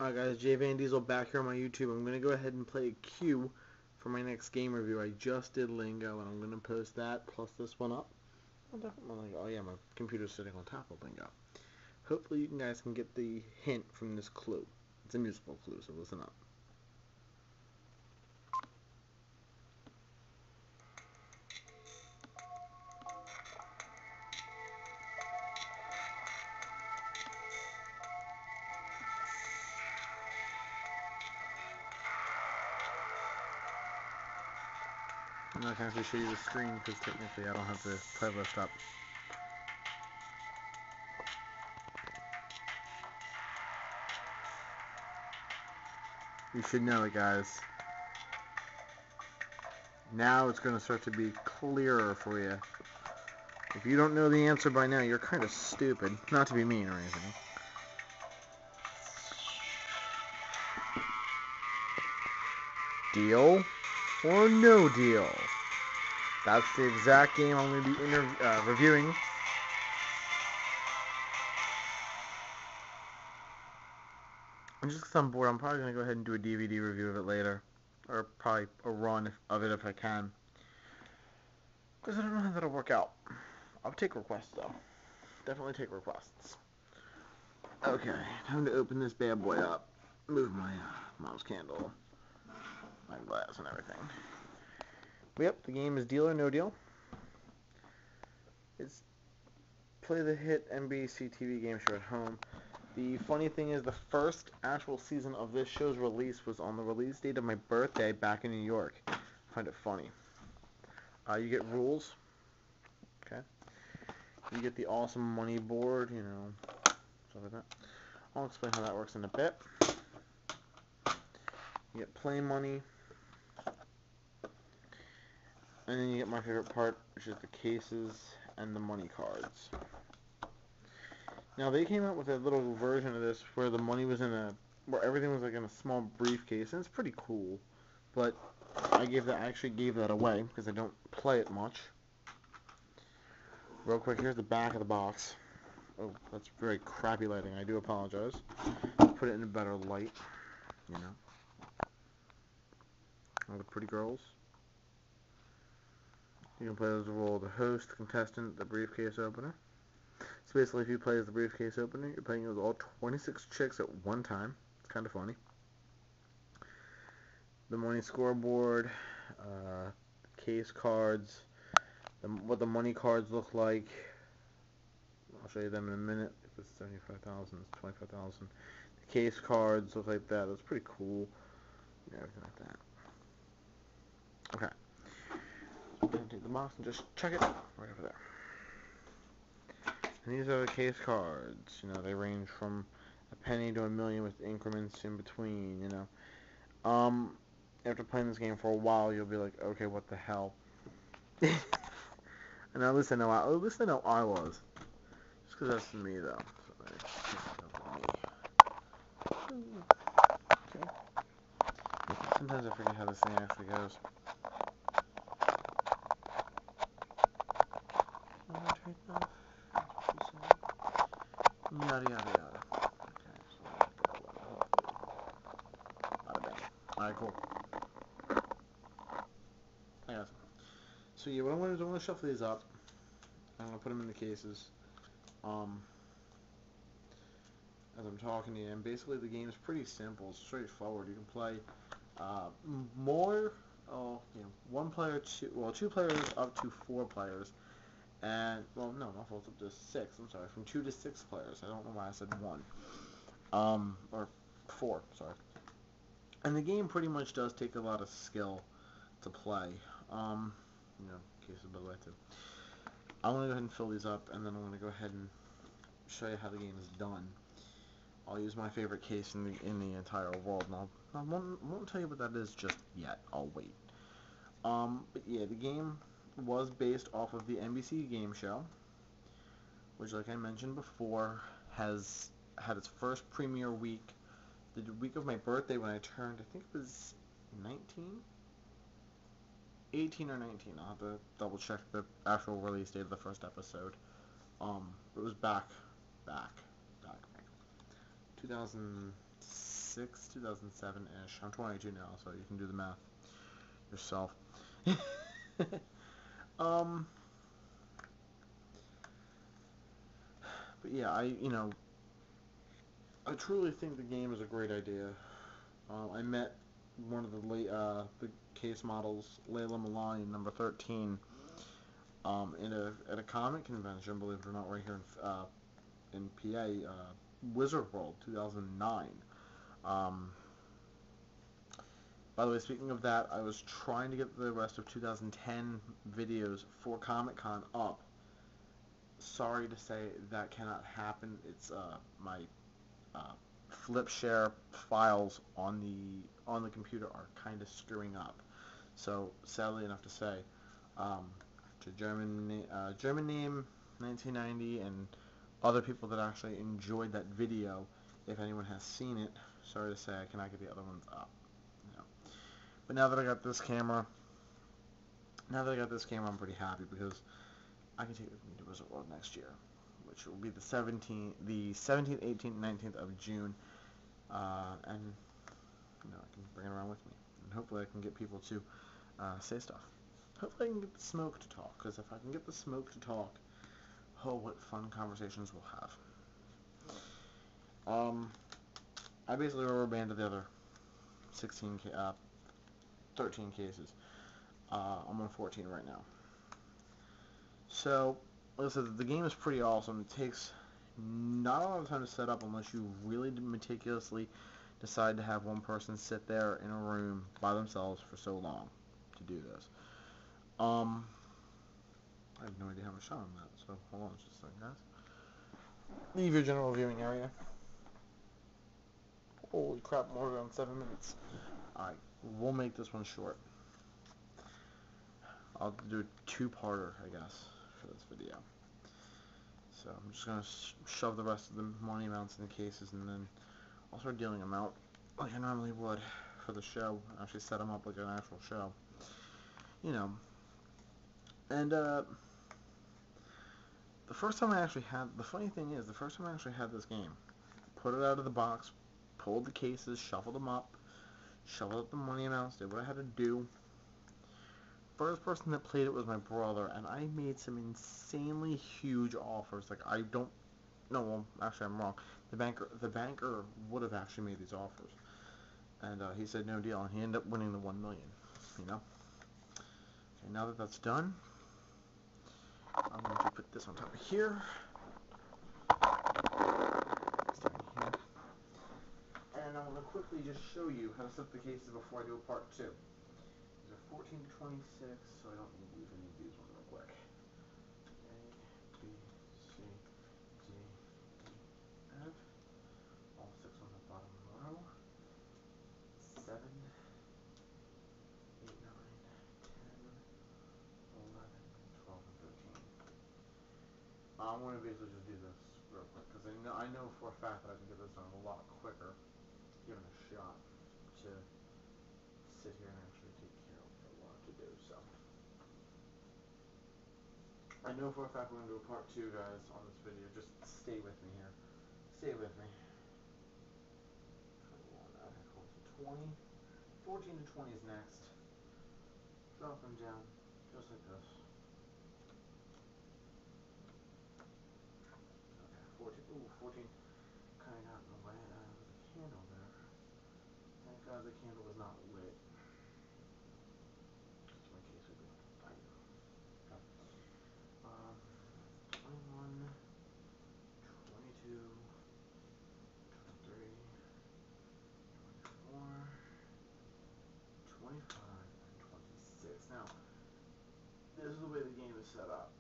Alright guys, Jay Van Diesel back here on my YouTube. I'm going to go ahead and play a cue for my next game review. I just did Lingo, and I'm going to post that plus this one up. I'm like, oh yeah, my computer's sitting on top of Lingo. Hopefully you guys can get the hint from this clue. It's a musical clue, so listen up. I'm not going to show you the screen because technically I don't have the playlist up. You should know it, guys. Now it's going to start to be clearer for you. If you don't know the answer by now, you're kind of stupid. Not to be mean or anything. Deal or no deal? That's the exact game I'm going to be reviewing. And just because I'm bored, I'm probably going to go ahead and do a DVD review of it later. Or probably a run of it if I can. Because I don't know how that'll work out. I'll take requests though. Definitely take requests. Okay, time to open this bad boy up. Move my mouse candle, my glass and everything. But yep, the game is Deal or No Deal. It's play the hit NBC TV game show at home. The funny thing is the first actual season of this show's release was on the release date of my birthday back in New York. I find it funny. You get rules. Okay. You get the awesome money board, you know, stuff like that. I'll explain how that works in a bit. You get play money. And then you get my favorite part, which is the cases and the money cards. Now they came out with a little version of this where the money was where everything was like in a small briefcase, and it's pretty cool. But I actually gave that away because I don't play it much. Real quick, here's the back of the box. Oh, that's very crappy lighting. I do apologize. Put it in a better light, you know. All the pretty girls. You can play as the role of the host, the contestant, the briefcase opener. So basically, if you play as the briefcase opener, you're playing as all 26 chicks at one time. It's kind of funny. The money scoreboard, case cards, what the money cards look like. I'll show you them in a minute. If it's 75,000, it's 25,000. The case cards look like that. That's pretty cool. And everything like that. Okay. So I'm going to take the box and just chuck it right over there. And these are the case cards. You know, they range from a penny to a million with increments in between, you know. After playing this game for a while, you'll be like, okay, what the hell? And at least I know I was. Just because that's me, though. So, okay. Sometimes I forget how this thing actually goes. Yada, yada, yada. Okay, so bada bang. Alright, cool. I got some. So yeah, what I'm going to do, I'm going to shuffle these up. I'm going to put them in the cases. As I'm talking to you, and basically the game is pretty simple, straightforward. You can play one player, two players up to 4 players, and well, no, my fault, up to 6. I'm sorry, from 2 to 6 players. I don't know why I said 1, or 4. Sorry. And the game pretty much does take a lot of skill to play. You know, cases by the way too. I'm gonna go ahead and fill these up, and then I'm gonna go ahead and show you how the game is done. I'll use my favorite case in the entire world, and I won't tell you what that is just yet. I'll wait. But yeah, the game was based off of the NBC game show, which, like I mentioned before, has had its first premiere week, the week of my birthday when I turned, I think it was 18 or 19. I'll have to double check the actual release date of the first episode. It was back. 2006, 2006, 2007-ish. I'm 22 now, so you can do the math yourself. um, but yeah, I truly think the game is a great idea. I met one of the case models, Layla Malani, number 13, at a comic convention, believe it or not, right here in PA, Wizard World 2009. By the way, speaking of that, I was trying to get the rest of 2010 videos for Comic-Con up. Sorry to say that cannot happen. It's my flip share files on the computer are kind of screwing up. So sadly enough to say, to German name 1990 and other people that actually enjoyed that video, if anyone has seen it, sorry to say I cannot get the other ones up. But now that I got this camera, I'm pretty happy because I can take it with me to Wizard World next year, which will be the 17th, 18th, 19th of June, and I can bring it around with me, and hopefully I can get people to say stuff. Hopefully I can get the smoke to talk, because if I can get the smoke to talk, oh, what fun conversations we'll have. I basically rubber banded the other 13 cases. I'm on 14 right now. So, like I said, the game is pretty awesome. It takes not a lot of time to set up unless you really meticulously decide to have one person sit there in a room by themselves for so long to do this. I have no idea how much time I'm at, so hold on just a second, guys. Leave your general viewing area. Holy crap, more than 7 minutes. Alright, we'll make this one short. I'll do a two-parter, I guess, for this video. So I'm just going to shove the rest of the money amounts in the cases, and then I'll start dealing them out like I normally would for the show. Actually set them up like an actual show. And the first time I actually had, the funny thing is, the first time I actually had this game, put it out of the box, pulled the cases, shuffled them up, shoveled up the money amounts, did what I had to do. First person that played it was my brother, and I made some insanely huge offers. Like, I don't, no, well, actually I'm wrong. The banker would have actually made these offers. And he said no deal, and he ended up winning the $1 million, Okay, now that that's done, I'm going to put this on top of here. And I'm going to quickly just show you how to set the cases before I do a part 2. These are 14 to 26, so I don't need to use any of these ones real quick. A, B, C, D, E, F. All 6 on the bottom row. 7, 8, 9, 10, 11, 12, and 13. I'm going to basically just do this real quick, because I know for a fact that I can get this done a lot quicker, given a shot, to sit here and actually take care of what I want to do. So I know for a fact we're going to do a part 2, guys, on this video. Just stay with me here. Stay with me. 20. 14 to 20 is next. Drop them down, just like this. Okay, 14. Ooh, 14 kind of got in the way of the candle there. Thank God the candle was not lit. So my case would be on fire. Okay. 21, 22, 23, 24, 25, and 26. Now, this is the way the game is set up.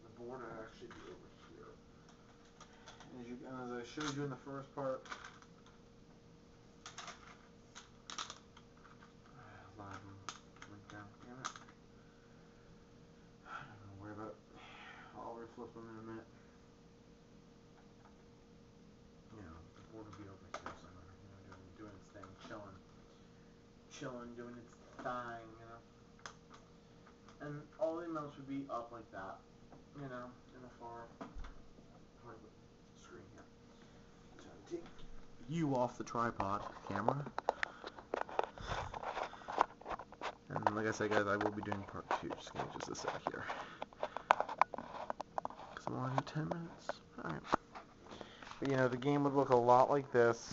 The board would actually be over here. And as I showed you in the first part, a lot of them went down. Damn it. I'm not gonna worry about it. I'll reflip them in a minute. The board would be over here somewhere, doing its thing, chilling, doing its thing, And all the amounts would be up like that, in the far part of the screen here. So take you off the tripod camera. And like I said, guys, I will be doing part 2. Just give me just a sec here. Because I'm only 10 minutes. Alright. But, you know, the game would look a lot like this.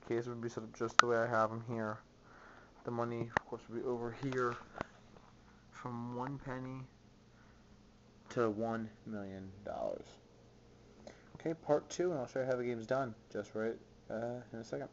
The case would be sort of just the way I have them here. The money, of course, would be over here from 1 penny to $1 million. Okay, part 2, and I'll show you how the game's done just right in a second.